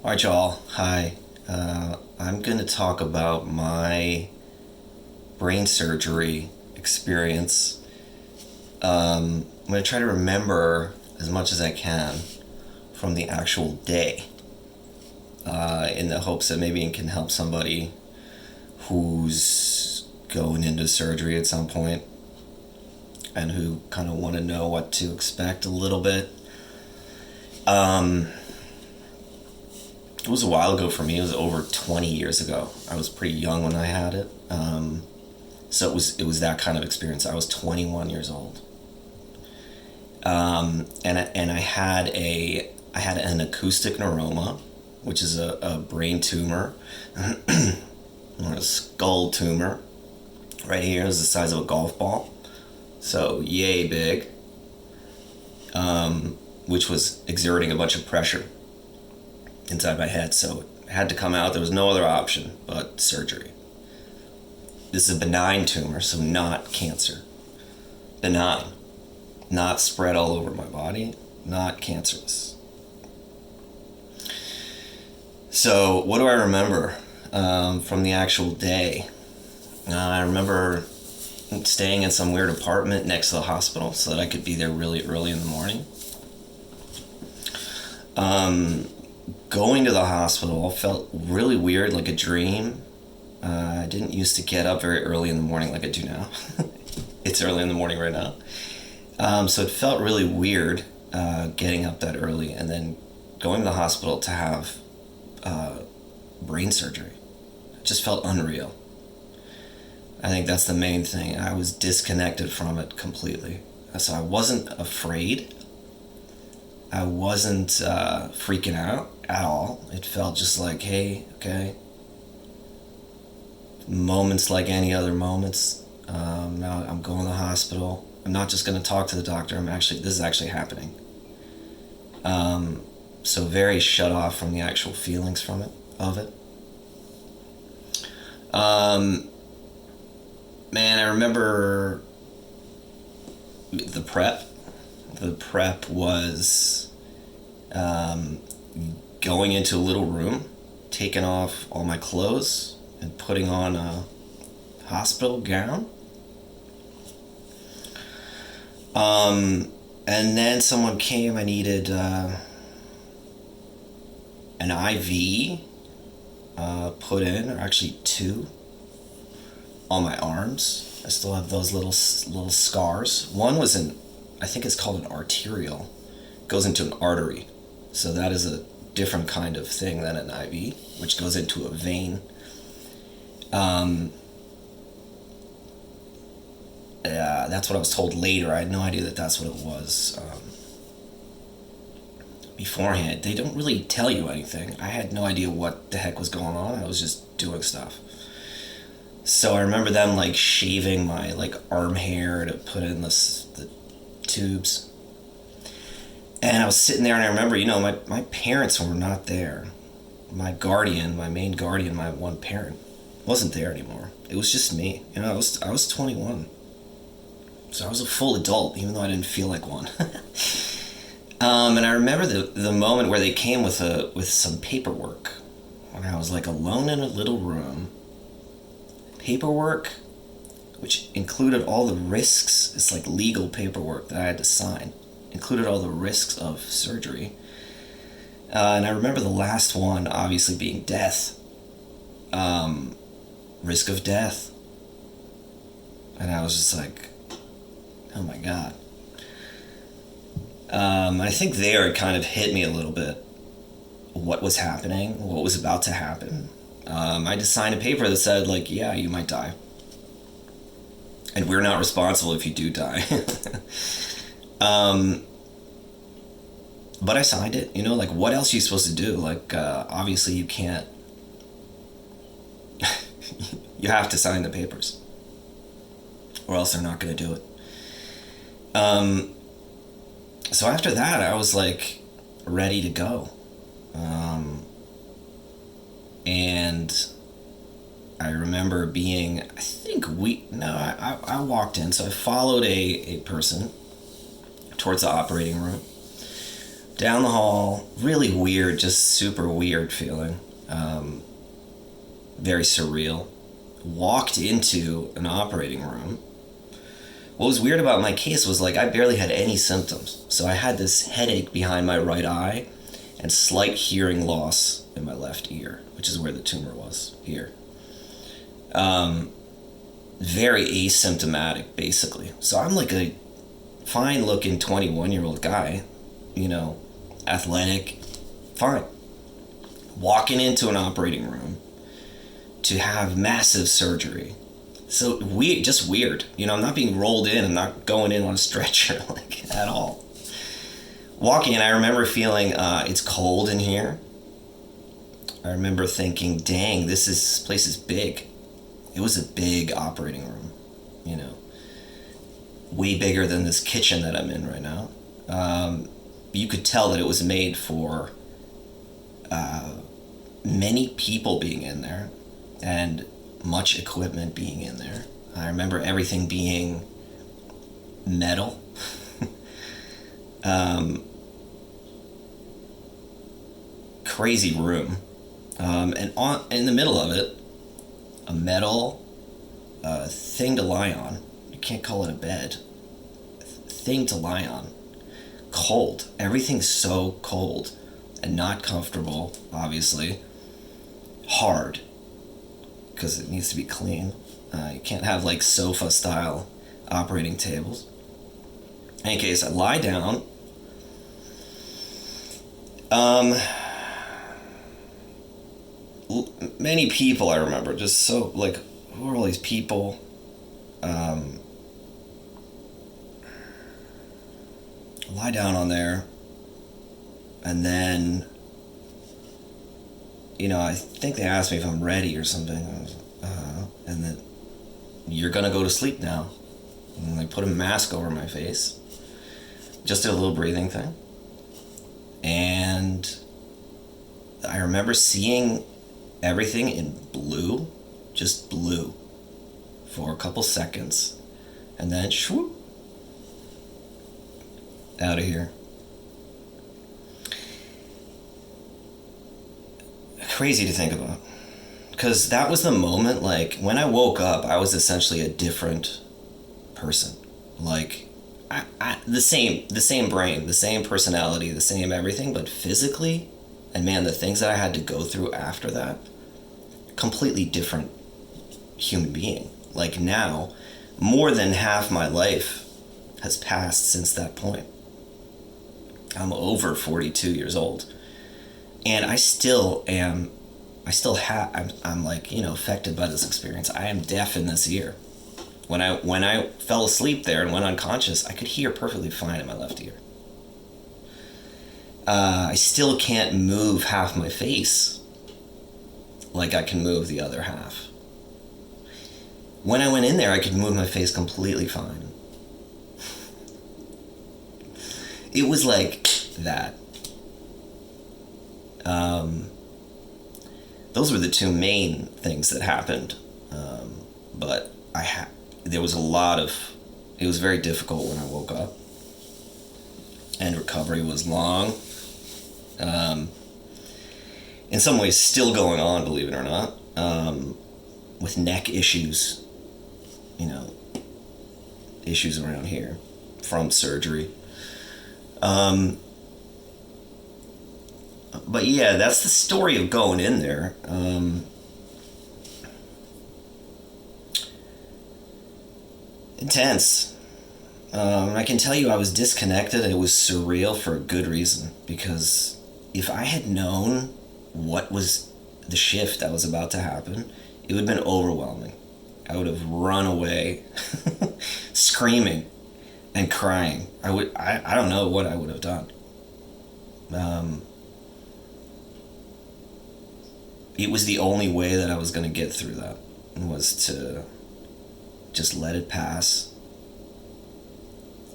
Alright, y'all. Hi. I'm going to talk about my brain surgery experience. I'm going to try to remember as much as I can from the actual day, in the hopes that maybe it can help somebody who's going into surgery at some point and who kind of want to know what to expect a little bit. It was a while ago for me. It was over 20 years ago. I was pretty young when I had it. So it was that kind of experience. I was 21 years old. And I had an acoustic neuroma, which is a brain tumor, or a skull tumor. Right here is the size of a golf ball. So yay big. Which was exerting a bunch of pressure inside my head, so it had to come out. There was no other option but surgery. This is a benign tumor, so not cancer. Benign. Not spread all over my body, not cancerous. So what do I remember from the actual day? I remember staying in some weird apartment next to the hospital so that I could be there really early in the morning. Going to the hospital felt really weird, like a dream. I didn't used to get up very early in the morning like I do now. It's early in the morning right now. So it felt really weird getting up that early and then going to the hospital to have brain surgery. It just felt unreal. I think that's the main thing. I was disconnected from it completely. So I wasn't afraid. I wasn't freaking out at all. It felt just like, hey, okay. Moments like any other moments. Now I'm going to the hospital. I'm not just going to talk to the doctor. This is actually happening. So very shut off from the actual feelings of it. Man, I remember the prep. The prep was going into a little room, taking off all my clothes and putting on a hospital gown. And then someone came. I needed an IV put in, or actually two, on my arms. I still have those little scars. One was I think it's called an arterial. It goes into an artery. So that is a different kind of thing than an IV, which goes into a vein. That's what I was told later. I had no idea that that's what it was. Beforehand, they don't really tell you anything. I had no idea what the heck was going on. I was just doing stuff. So I remember them shaving my arm hair to put in the tubes. And I was sitting there, and I remember, my parents were not there. My main guardian, my one parent, wasn't there anymore. It was just me. I was 21. So I was a full adult, even though I didn't feel like one. And I remember the moment where they came with some paperwork. When I was alone in a little room. Paperwork, which included all the risks. It's legal paperwork that I had to sign. Included all the risks of surgery. And I remember the last one obviously being death. Risk of death. And I was just like, oh my God. I think there it kind of hit me a little bit. What was happening, what was about to happen. I just signed a paper that said, yeah, you might die. And we're not responsible if you do die. But I signed it, what else are you supposed to do? Obviously you can't, you have to sign the papers, or else they're not going to do it. So after that, I was ready to go. And I remember being, I walked in, so I followed a person towards the operating room. Down the hall, really weird, just super weird feeling. Very surreal. Walked into an operating room. What was weird about my case was like I barely had any symptoms. So I had this headache behind my right eye and slight hearing loss in my left ear, which is where the tumor was, here. Very asymptomatic, basically. So I'm like a fine-looking 21-year-old guy, athletic, fine. Walking into an operating room to have massive surgery. So just weird. I'm not being rolled in. I'm not going in on a stretcher, at all. Walking in, I remember feeling, it's cold in here. I remember thinking, dang, this place is big. It was a big operating room, way bigger than this kitchen that I'm in right now. You could tell that it was made for many people being in there and much equipment being in there. I remember everything being metal. Crazy room. And in the middle of it, a metal thing to lie on. You can't call it a bed. Thing to lie on. Cold. Everything's so cold and not comfortable, obviously. Hard. Because it needs to be clean. You can't have sofa style operating tables. In any case, I lie down. Many people I remember, just so who are all these people? Lie down on there, and then I think they asked me if I'm ready or something. And then, you're gonna go to sleep now. And they put a mask over my face. Just did a little breathing thing. And I remember seeing everything in blue, just blue, for a couple seconds. And then, shwoop, out of here. Crazy to think about. Because that was the moment, when I woke up, I was essentially a different person. The same brain, the same personality, the same everything, but physically, and man, the things that I had to go through after that, completely different human being. Now, more than half my life has passed since that point. I'm over 42 years old. And I'm affected by this experience. I am deaf in this ear. When I fell asleep there and went unconscious, I could hear perfectly fine in my left ear. I still can't move half my face like I can move the other half. When I went in there, I could move my face completely fine. It was like that. Those were the two main things that happened. But there was it was very difficult when I woke up. And recovery was long. In some ways still going on, believe it or not. With neck issues. Issues around here from surgery. But yeah, that's the story of going in there. Intense. I can tell you I was disconnected and it was surreal for a good reason. Because if I had known what was the shift that was about to happen, it would have been overwhelming. I would have run away screaming and crying. I don't know what I would have done. It was the only way that I was going to get through that, was to just let it pass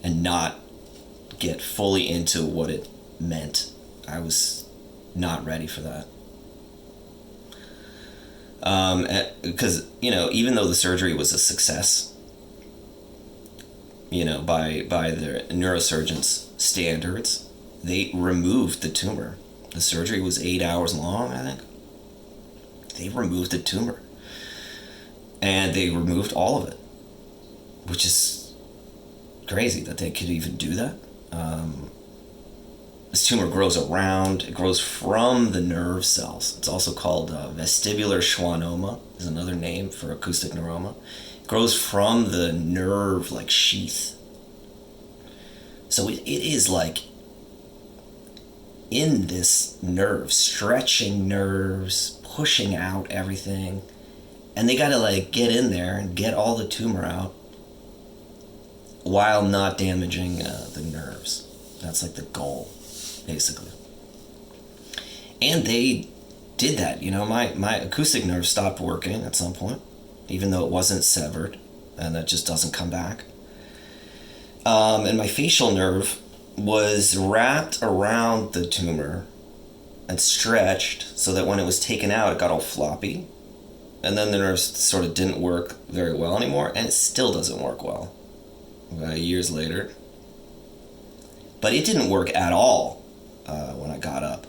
and not get fully into what it meant. I was not ready for that. Because, even though the surgery was a success, by the neurosurgeon's standards, they removed the tumor. The surgery was 8 hours long, I think. They removed the tumor. And they removed all of it, which is crazy that they could even do that. This tumor grows around, it grows from the nerve cells. It's also called vestibular schwannoma, is another name for acoustic neuroma. It grows from the nerve, like, sheath. So it is like in this nerve, stretching nerves, pushing out everything. And they gotta, like, get in there and get all the tumor out while not damaging the nerves. That's like the goal, basically. And they did that. My acoustic nerve stopped working at some point, even though it wasn't severed, and that just doesn't come back. And my facial nerve was wrapped around the tumor and stretched so that when it was taken out, it got all floppy. And then the nerve sort of didn't work very well anymore, and it still doesn't work well years later. But it didn't work at all when I got up.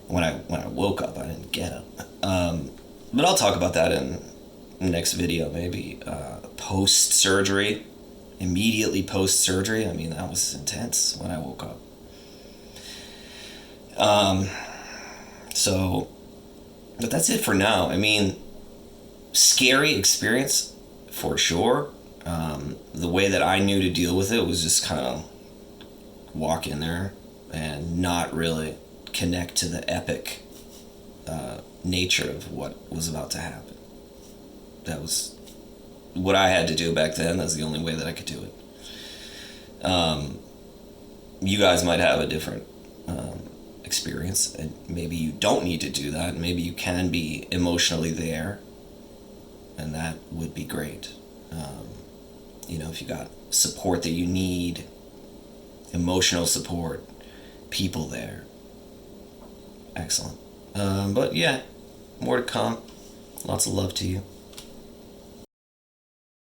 When I woke up, I didn't get up. But I'll talk about that in the next video, maybe. Post-surgery, immediately post-surgery. I mean, that was intense when I woke up. But that's it for now. I mean, scary experience for sure. The way that I knew to deal with it was just kind of walk in there and not really connect to the epic nature of what was about to happen. That was what I had to do back then. That's the only way that I could do it. You guys might have a different experience, and maybe you don't need to do that. Maybe you can be emotionally there, and that would be great. If you got support that you need, emotional support, people there. Excellent. But yeah, more to come. Lots of love to you.